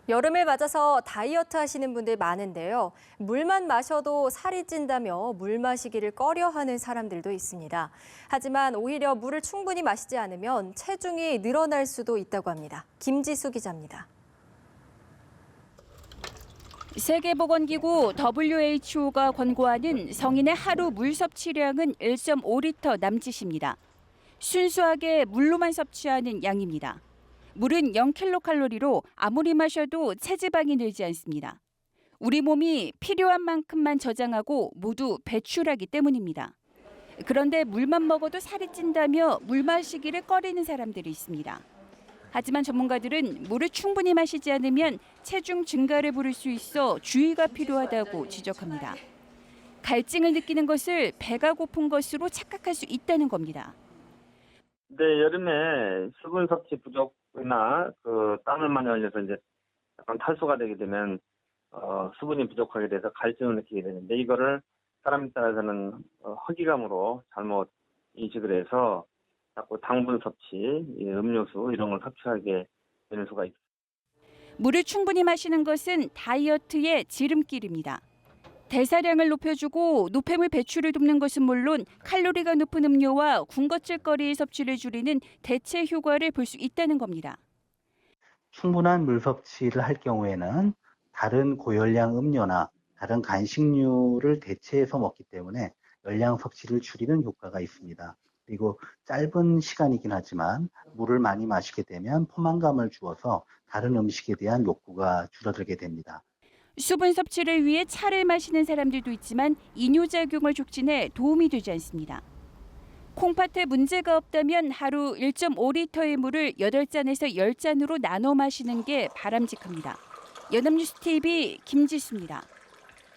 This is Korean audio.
여름을 맞아서 다이어트 하시는 분들 많은데요. 물만 마셔도 살이 찐다며 물 마시기를 꺼려하는 사람들도 있습니다. 하지만 오히려 물을 충분히 마시지 않으면 체중이 늘어날 수도 있다고 합니다. 김지수 기자입니다. 세계보건기구 WHO가 권고하는 성인의 하루 물 섭취량은 1.5리터 남짓입니다. 순수하게 물로만 섭취하는 양입니다. 물은 0kcal 아무리 마셔도 체지방이 늘지 않습니다. 우리 몸이 필요한 만큼만 저장하고 모두 배출하기 때문입니다. 그런데 물만 먹어도 살이 찐다며 물 마시기를 꺼리는 사람들이 있습니다. 하지만 전문가들은 물을 충분히 마시지 않으면 체중 증가를 부를 수 있어 주의가 필요하다고 지적합니다. 갈증을 느끼는 것을 배가 고픈 것으로 착각할 수 있다는 겁니다. 네, 여름에 수분 섭취 부족이나 땀을 많이 흘려서 이제 약간 탈수가 되게 되면 수분이 부족하게 돼서 갈증을 느끼게 되는데 이거를 사람에 따라서는 허기감으로 잘못 인식을 해서 자꾸 당분 섭취, 음료수 이런 걸 섭취하게 되는 수가 있습니다. 물을 충분히 마시는 것은 다이어트의 지름길입니다. 대사량을 높여주고 노폐물 배출을 돕는 것은 물론 칼로리가 높은 음료와 군것질거리의 섭취를 줄이는 대체 효과를 볼 수 있다는 겁니다. 충분한 물 섭취를 할 경우에는 다른 고열량 음료나 다른 간식류를 대체해서 먹기 때문에 열량 섭취를 줄이는 효과가 있습니다. 그리고 짧은 시간이긴 하지만 물을 많이 마시게 되면 포만감을 주어서 다른 음식에 대한 욕구가 줄어들게 됩니다. 수분 섭취를 위해 차를 마시는 사람들도 있지만 이뇨작용을 촉진해 도움이 되지 않습니다. 콩팥에 문제가 없다면 하루 1.5리터의 물을 8잔에서 10잔으로 나눠 마시는 게 바람직합니다. 연합뉴스 TV 김지수입니다.